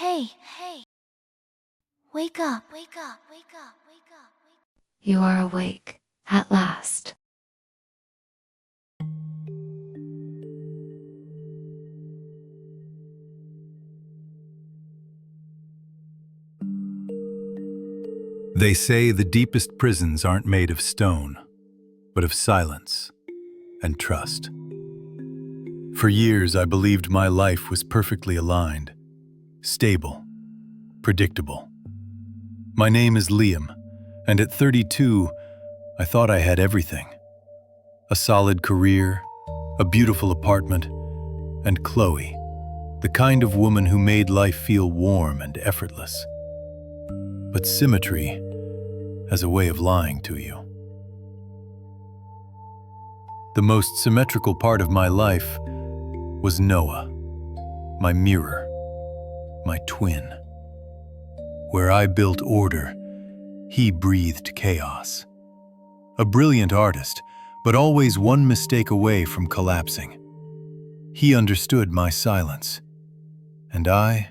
Hey, wake up, wake up, wake up, wake up. You are awake at last. They say the deepest prisons aren't made of stone, but of silence and trust. For years, I believed my life was perfectly aligned, stable, predictable. My name is Liam, and at 32, I thought I had everything. A solid career, a beautiful apartment, and Chloe, the kind of woman who made life feel warm and effortless. But symmetry has a way of lying to you. The most symmetrical part of my life was Noah, my mirror, my twin. Where I built order, he breathed chaos. A brilliant artist, but always one mistake away from collapsing. He understood my silence, and I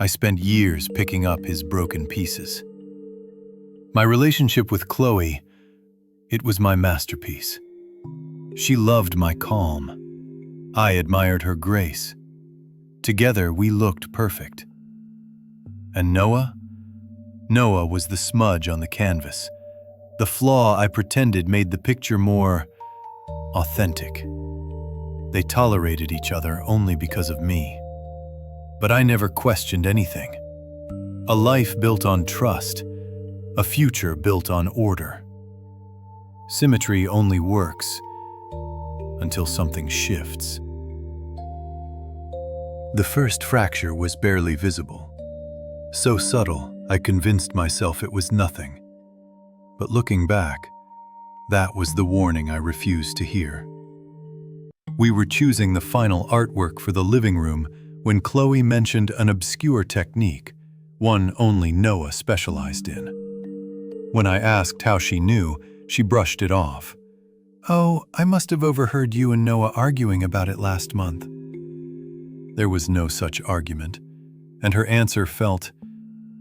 spent years picking up his broken pieces. My relationship with Chloe, it was my masterpiece. She loved my calm. I admired her grace. Together, we looked perfect. And Noah? Noah was the smudge on the canvas. The flaw I pretended made the picture more authentic. They tolerated each other only because of me. But I never questioned anything. A life built on trust, a future built on order. Symmetry only works until something shifts. The first fracture was barely visible. So subtle, I convinced myself it was nothing. But looking back, that was the warning I refused to hear. We were choosing the final artwork for the living room when Chloe mentioned an obscure technique, one only Noah specialized in. When I asked how she knew, she brushed it off. "Oh, I must have overheard you and Noah arguing about it last month." There was no such argument, and her answer felt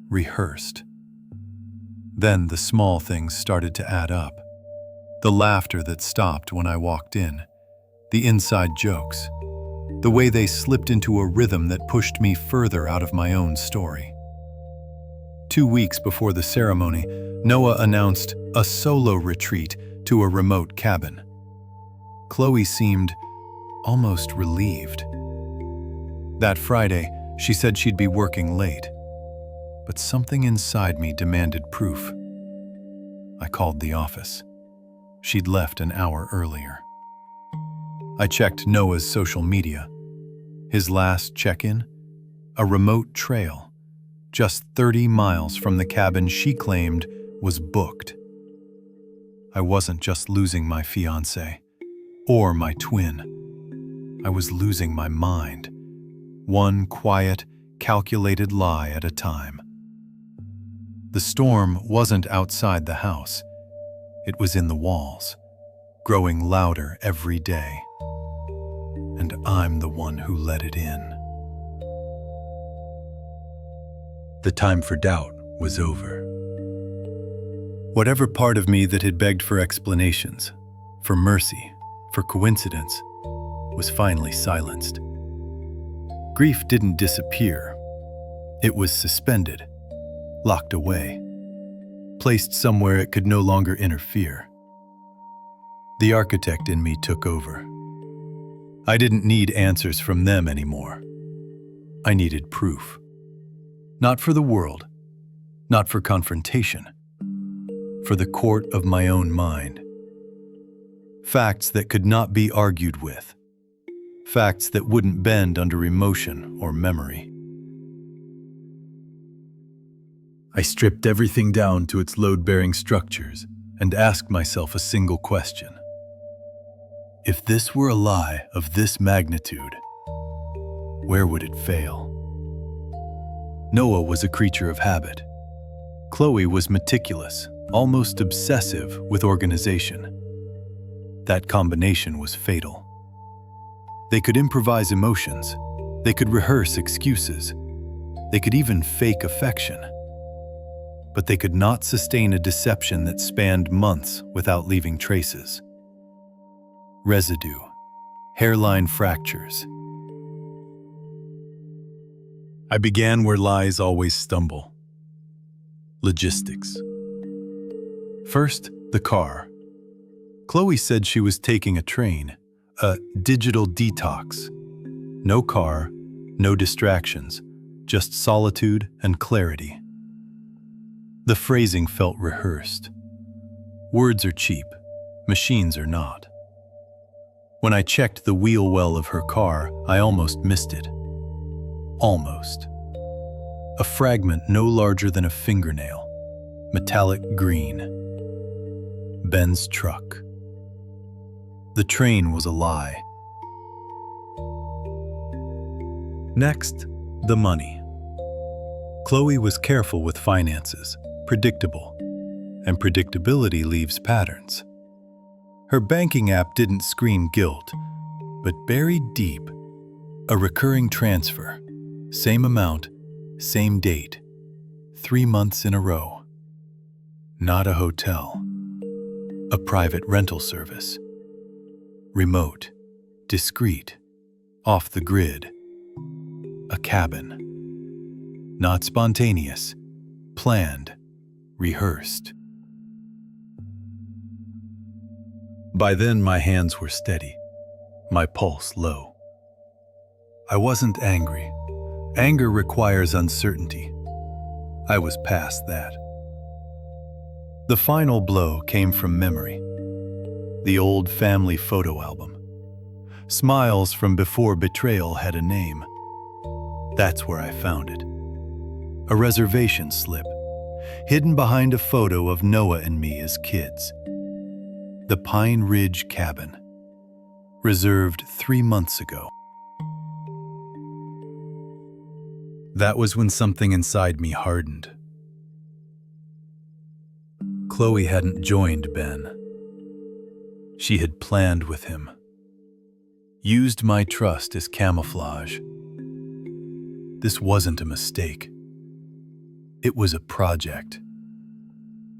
rehearsed. Then the small things started to add up. The laughter that stopped when I walked in, the inside jokes, the way they slipped into a rhythm that pushed me further out of my own story. 2 weeks before the ceremony, Noah announced a solo retreat to a remote cabin. Chloe seemed almost relieved. That Friday, she said she'd be working late, but something inside me demanded proof. I called the office. She'd left an hour earlier. I checked Noah's social media. His last check-in? A remote trail, just 30 miles from the cabin she claimed was booked. I wasn't just losing my fiancé or my twin. I was losing my mind, one quiet, calculated lie at a time. The storm wasn't outside the house. It was in the walls, growing louder every day. And I'm the one who let it in. The time for doubt was over. Whatever part of me that had begged for explanations, for mercy, for coincidence, was finally silenced. Grief didn't disappear. It was suspended, locked away, placed somewhere it could no longer interfere. The architect in me took over. I didn't need answers from them anymore. I needed proof. Not for the world, not for confrontation, for the court of my own mind. Facts that could not be argued with. Facts that wouldn't bend under emotion or memory. I stripped everything down to its load-bearing structures and asked myself a single question. If this were a lie of this magnitude, where would it fail? Noah was a creature of habit. Chloe was meticulous, almost obsessive with organization. That combination was fatal. They could improvise emotions. They could rehearse excuses. They could even fake affection. But they could not sustain a deception that spanned months without leaving traces. Residue, hairline fractures. I began where lies always stumble. Logistics. First, the car. Chloe said she was taking a train, a digital detox. No car, no distractions, just solitude and clarity. The phrasing felt rehearsed. Words are cheap, machines are not. When I checked the wheel well of her car, I almost missed it. Almost. A fragment no larger than a fingernail, metallic green. Ben's truck. The train was a lie. Next, the money. Chloe was careful with finances, predictable, and predictability leaves patterns. Her banking app didn't scream guilt, but buried deep, a recurring transfer, same amount, same date, 3 months in a row. Not a hotel, a private rental service. Remote, discreet, off the grid. A cabin. Not spontaneous, planned, rehearsed. By then, my hands were steady, my pulse low. I wasn't angry. Anger requires uncertainty. I was past that. The final blow came from memory. The old family photo album. Smiles from before Betrayal had a name. That's where I found it. A reservation slip, hidden behind a photo of Noah and me as kids. The Pine Ridge Cabin, reserved 3 months ago. That was when something inside me hardened. Chloe hadn't joined Ben. She had planned with him, used my trust as camouflage. This wasn't a mistake. It was a project,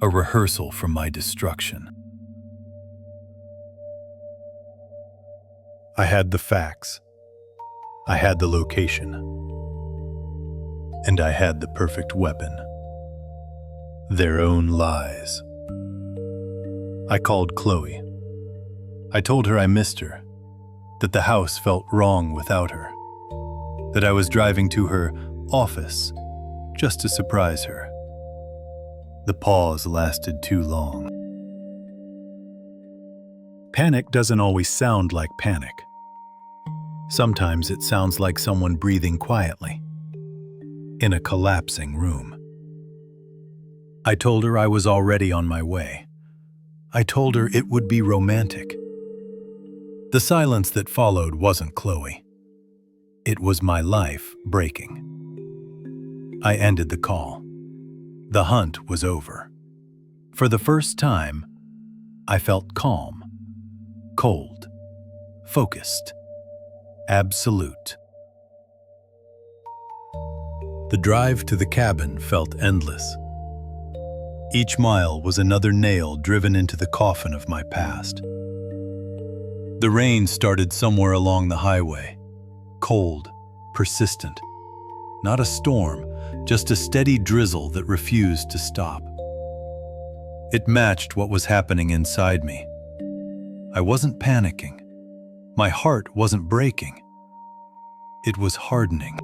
a rehearsal for my destruction. I had the facts. I had the location. And I had the perfect weapon. Their own lies. I called Chloe. I told her I missed her, that the house felt wrong without her, that I was driving to her office just to surprise her. The pause lasted too long. Panic doesn't always sound like panic. Sometimes it sounds like someone breathing quietly in a collapsing room. I told her I was already on my way. I told her it would be romantic. The silence that followed wasn't Chloe. It was my life breaking. I ended the call. The hunt was over. For the first time, I felt calm, cold, focused, absolute. The drive to the cabin felt endless. Each mile was another nail driven into the coffin of my past. The rain started somewhere along the highway, cold, persistent. Not a storm, just a steady drizzle that refused to stop. It matched what was happening inside me. I wasn't panicking. My heart wasn't breaking. It was hardening.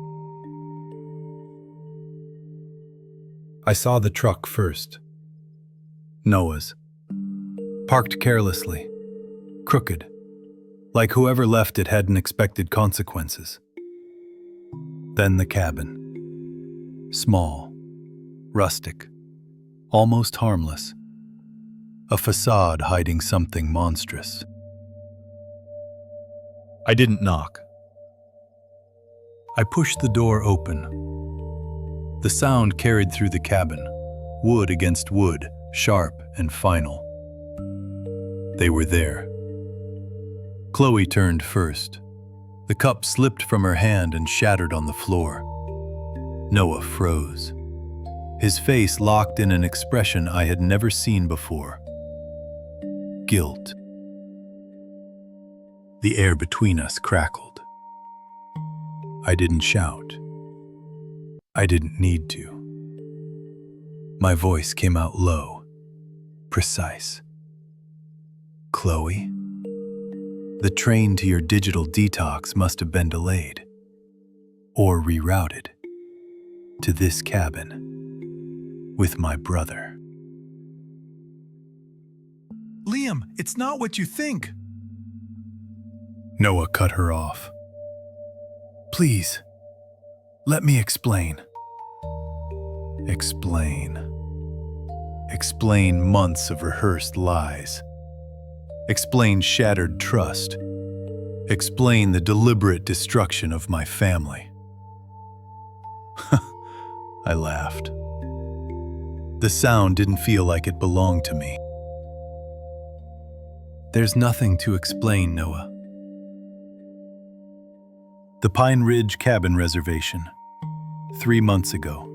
I saw the truck first. Noah's. Parked carelessly. Crooked. Like whoever left it hadn't expected consequences. Then the cabin. Small. Rustic. Almost harmless. A facade hiding something monstrous. I didn't knock. I pushed the door open. The sound carried through the cabin, wood against wood, sharp and final. They were there. Chloe turned first. The cup slipped from her hand and shattered on the floor. Noah froze, his face locked in an expression I had never seen before. Guilt. The air between us crackled. I didn't shout. I didn't need to. My voice came out low, precise. Chloe, the train to your digital detox must have been delayed or rerouted to this cabin with my brother. Liam, it's not what you think. Noah cut her off. Please, let me explain. Explain. Explain months of rehearsed lies. Explain shattered trust. Explain the deliberate destruction of my family. I laughed. The sound didn't feel like it belonged to me. There's nothing to explain, Noah. The Pine Ridge cabin reservation, 3 months ago.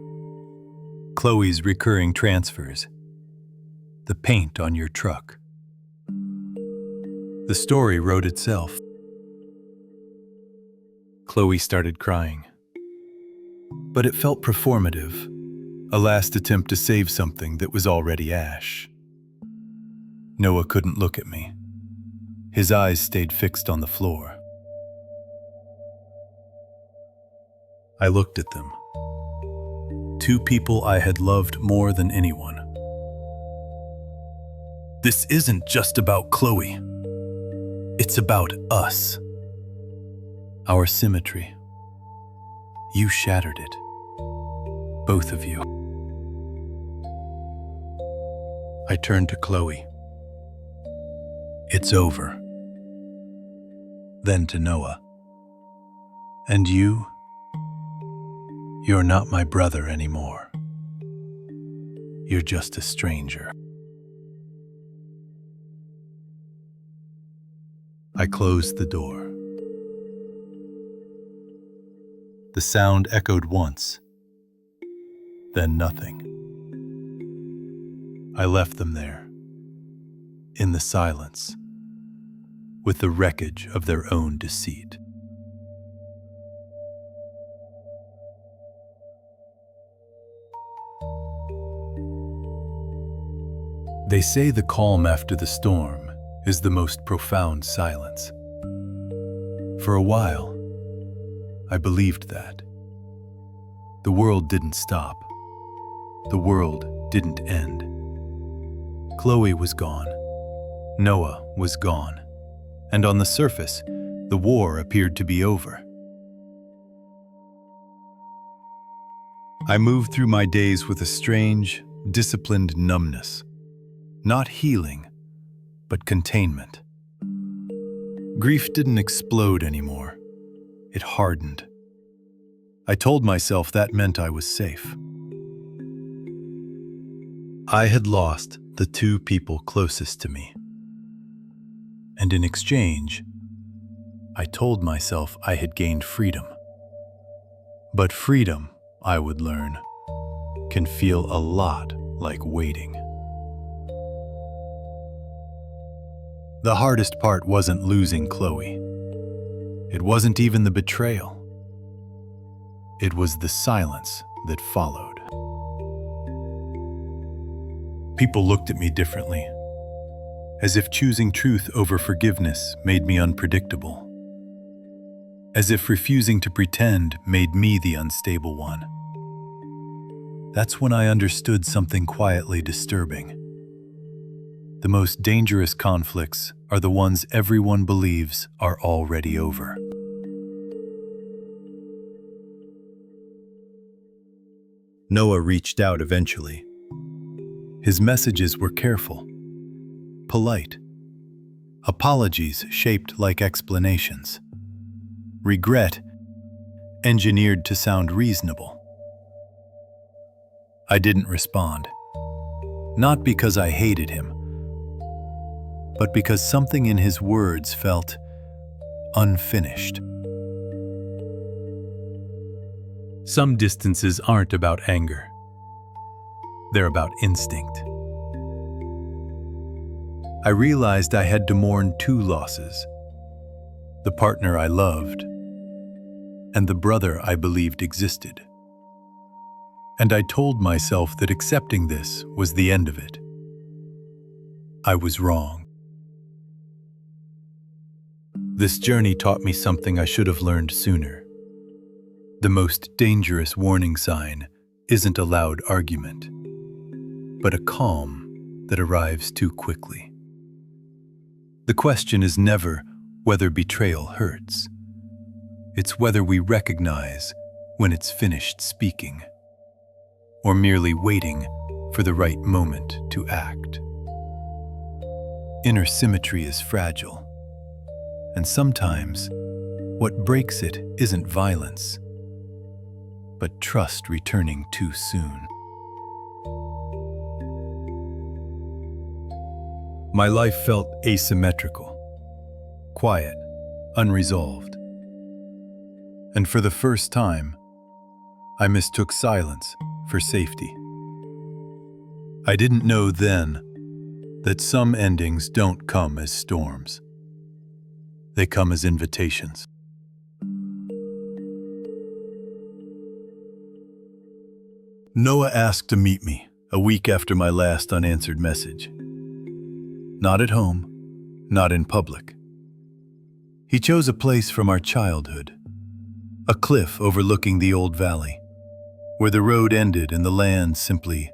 Chloe's recurring transfers. The paint on your truck. The story wrote itself. Chloe started crying. But it felt performative, a last attempt to save something that was already ash. Noah couldn't look at me. His eyes stayed fixed on the floor. I looked at them. 2 people I had loved more than anyone. This isn't just about Chloe. It's about us. Our symmetry. You shattered it. Both of you. I turned to Chloe. It's over. Then to Noah. And you? You're not my brother anymore. You're just a stranger. I closed the door. The sound echoed once, then nothing. I left them there, in the silence, with the wreckage of their own deceit. They say the calm after the storm is the most profound silence. For a while, I believed that. The world didn't stop. The world didn't end. Chloe was gone. Noah was gone. And on the surface, the war appeared to be over. I moved through my days with a strange, disciplined numbness. Not healing, but containment. Grief didn't explode anymore. It hardened. I told myself that meant I was safe. I had lost the 2 people closest to me. And in exchange, I told myself I had gained freedom. But freedom, I would learn, can feel a lot like waiting. The hardest part wasn't losing Chloe. It wasn't even the betrayal. It was the silence that followed. People looked at me differently, as if choosing truth over forgiveness made me unpredictable. As if refusing to pretend made me the unstable one. That's when I understood something quietly disturbing. The most dangerous conflicts are the ones everyone believes are already over. Noah reached out eventually. His messages were careful, polite. Apologies shaped like explanations. Regret engineered to sound reasonable. I didn't respond. Not because I hated him, but because something in his words felt unfinished. Some distances aren't about anger. They're about instinct. I realized I had to mourn two losses: the partner I loved and the brother I believed existed. And I told myself that accepting this was the end of it. I was wrong. This journey taught me something I should have learned sooner. The most dangerous warning sign isn't a loud argument, but a calm that arrives too quickly. The question is never whether betrayal hurts. It's whether we recognize when it's finished speaking, or merely waiting for the right moment to act. Inner symmetry is fragile, and sometimes what breaks it isn't violence, but trust returning too soon. My life felt asymmetrical, quiet, unresolved. And for the first time, I mistook silence for safety. I didn't know then that some endings don't come as storms. They come as invitations. Noah asked to meet me a week after my last unanswered message. Not at home, not in public. He chose a place from our childhood, a cliff overlooking the old valley, where the road ended and the land simply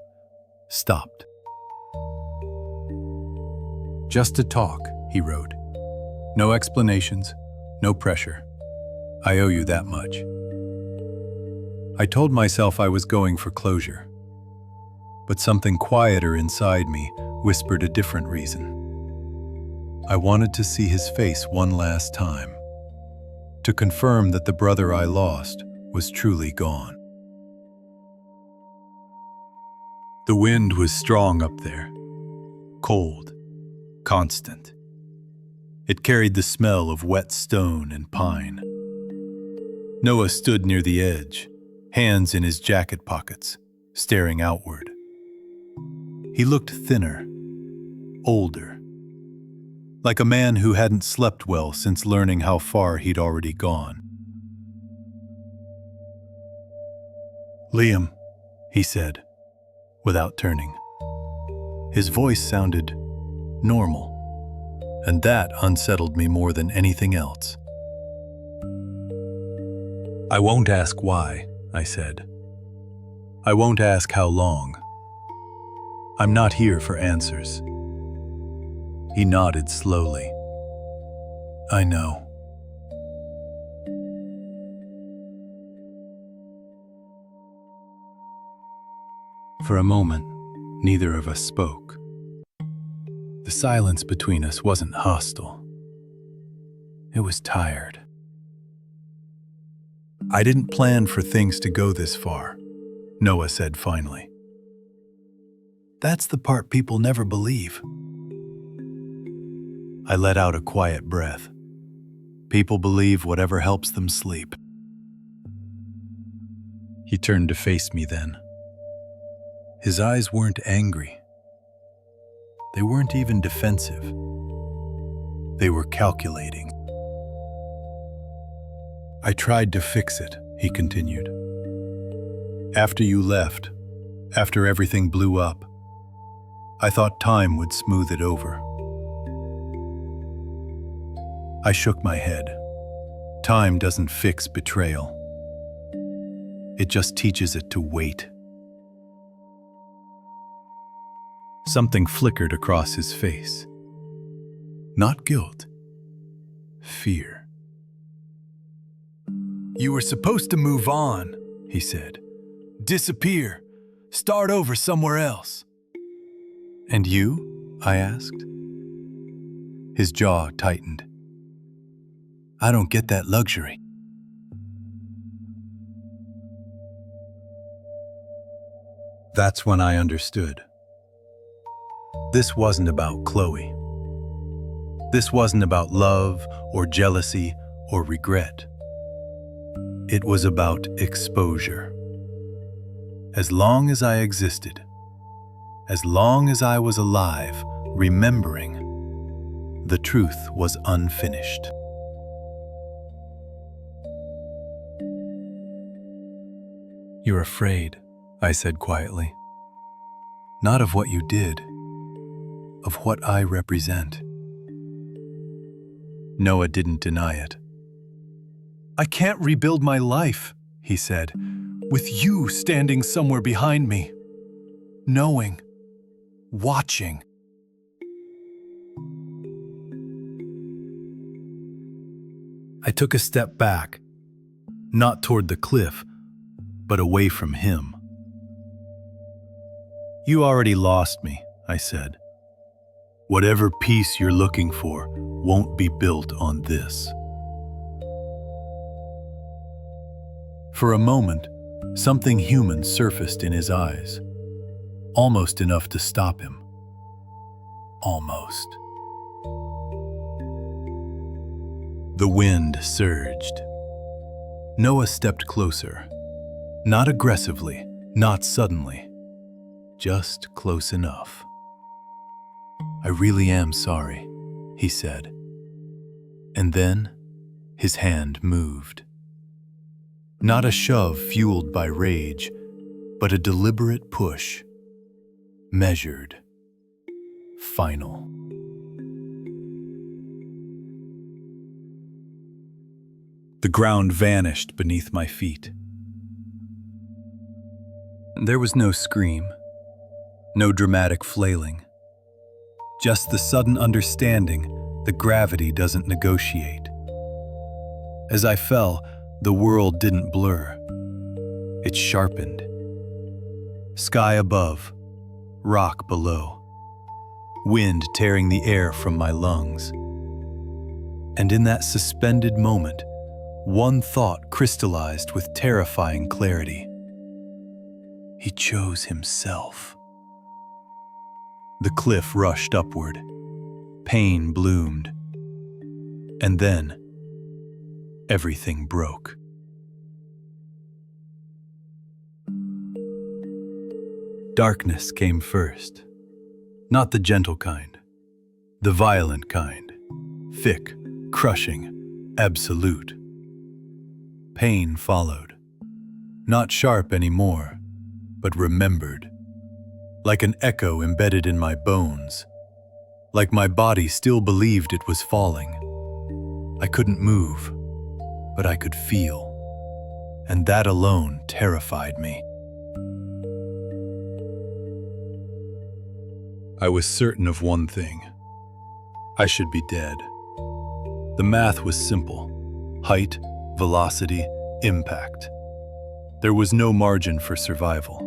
stopped. Just to talk, he wrote. No explanations, no pressure. I owe you that much. I told myself I was going for closure, but something quieter inside me whispered a different reason. I wanted to see his face one last time, to confirm that the brother I lost was truly gone. The wind was strong up there, cold, constant. It carried the smell of wet stone and pine. Noah stood near the edge, hands in his jacket pockets, staring outward. He looked thinner, older, like a man who hadn't slept well since learning how far he'd already gone. "Liam," he said, without turning. His voice sounded normal, and that unsettled me more than anything else. "I won't ask why," I said. "I won't ask how long. I'm not here for answers." He nodded slowly. "I know." For a moment, neither of us spoke. The silence between us wasn't hostile. It was tired. "I didn't plan for things to go this far," Noah said finally. "That's the part people never believe." I let out a quiet breath. People believe whatever helps them sleep. He turned to face me then. His eyes weren't angry. They weren't even defensive. They were calculating. "I tried to fix it," he continued. "After you left, after everything blew up, I thought time would smooth it over." I shook my head. Time doesn't fix betrayal. It just teaches it to wait. Something flickered across his face. Not guilt. Fear. "You were supposed to move on," he said. "Disappear. Start over somewhere else." "And you?" I asked. His jaw tightened. "I don't get that luxury." That's when I understood. This wasn't about Chloe. This wasn't about love or jealousy or regret. It was about exposure. As long as I existed, as long as I was alive, remembering, the truth was unfinished. You're afraid, I said quietly. Not of what you did, of what I represent. Noah didn't deny it. I can't rebuild my life, he said, with you standing somewhere behind me, knowing, watching. I took a step back, not toward the cliff, but away from him. You already lost me, I said. Whatever peace you're looking for won't be built on this. For a moment, something human surfaced in his eyes, almost enough to stop him. Almost. The wind surged. Noah stepped closer. Not aggressively, not suddenly, just close enough. I really am sorry, he said. And then his hand moved. Not a shove fueled by rage, but a deliberate push. Measured. Final. The ground vanished beneath my feet. There was no scream, no dramatic flailing, just the sudden understanding that gravity doesn't negotiate. As I fell, the world didn't blur. It sharpened. Sky above, rock below, wind tearing the air from my lungs. And in that suspended moment, one thought crystallized with terrifying clarity. He chose himself. The cliff rushed upward. Pain bloomed. And then, everything broke. Darkness came first. Not the gentle kind. The violent kind. Thick, crushing, absolute. Pain followed. Not sharp anymore, but remembered, like an echo embedded in my bones, like my body still believed it was falling. I couldn't move, but I could feel, and that alone terrified me. I was certain of one thing. I should be dead. The math was simple. Height, velocity, impact. There was no margin for survival.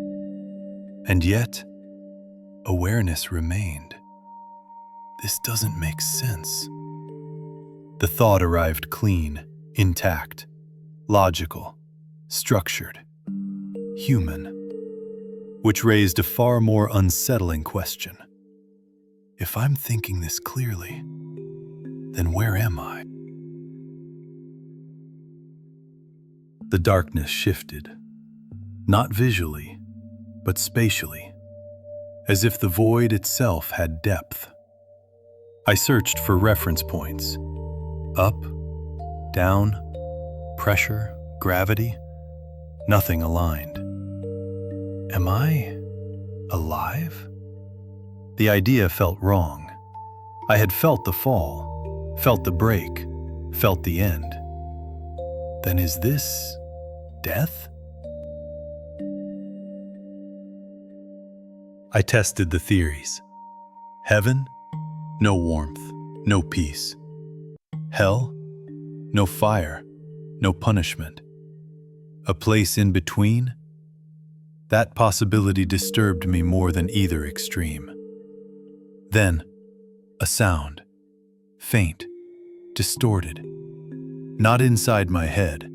And yet, awareness remained. This doesn't make sense. The thought arrived clean, intact, logical, structured, human, which raised a far more unsettling question. If I'm thinking this clearly, then where am I? The darkness shifted, not visually, but spatially, as if the void itself had depth. I searched for reference points. Up, down, pressure, gravity. Nothing aligned. Am I alive? The idea felt wrong. I had felt the fall, felt the break, felt the end. Then is this death? I tested the theories. Heaven? No warmth, no peace. Hell? No fire, no punishment. A place in between? That possibility disturbed me more than either extreme. Then, a sound. Faint, distorted. Not inside my head,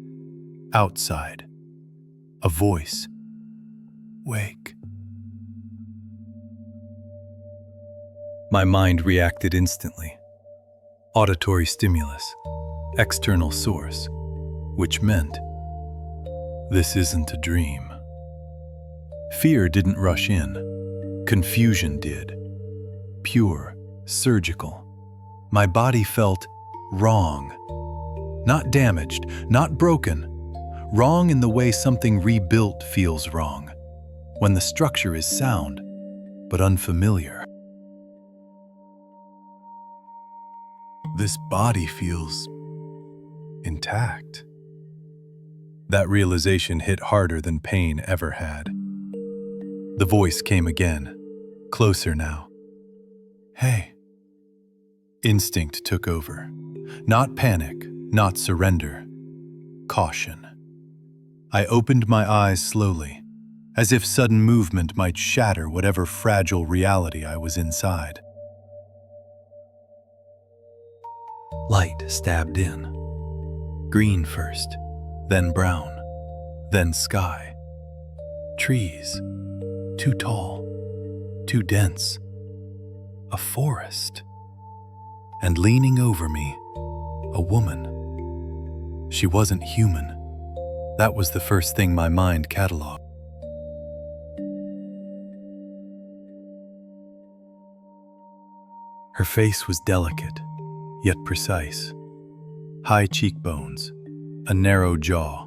outside. A voice. Wake. My mind reacted instantly. Auditory stimulus, external source, which meant This isn't a dream. Fear didn't rush in. Confusion did. Pure, surgical. My body felt wrong. Not damaged, not broken. Wrong in the way something rebuilt feels wrong, when the structure is sound, but unfamiliar. This body feels intact. That realization hit harder than pain ever had. The voice came again, closer now. Hey. Instinct took over. Not panic, not surrender. Caution. I opened my eyes slowly, as if sudden movement might shatter whatever fragile reality I was inside. Light stabbed in. Green first, then brown, then sky. Trees, too tall, too dense. A forest. And leaning over me, a woman. She wasn't human. That was the first thing my mind cataloged. Her face was delicate, yet precise. High cheekbones, a narrow jaw,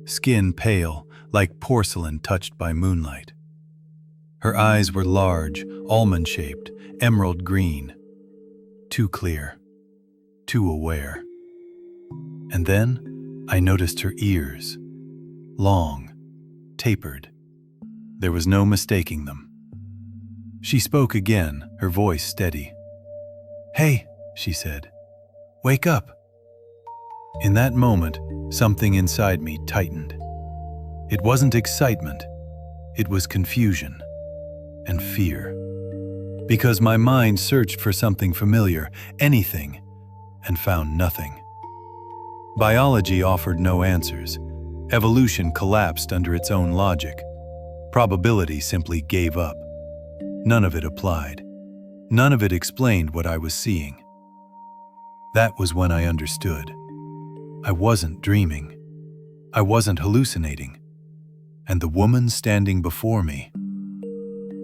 skin pale like porcelain touched by moonlight. Her eyes were large, almond-shaped, emerald green. Too clear, too aware. And then I noticed her ears, long, tapered. There was no mistaking them. She spoke again, her voice steady. "Hey," she said, "wake up." In that moment, something inside me tightened. It wasn't excitement, it was confusion and fear. Because my mind searched for something familiar, anything, and found nothing. Biology offered no answers. Evolution collapsed under its own logic. Probability simply gave up. None of it applied. None of it explained what I was seeing. That was when I understood. I wasn't dreaming. I wasn't hallucinating. And the woman standing before me,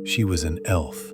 she was an elf.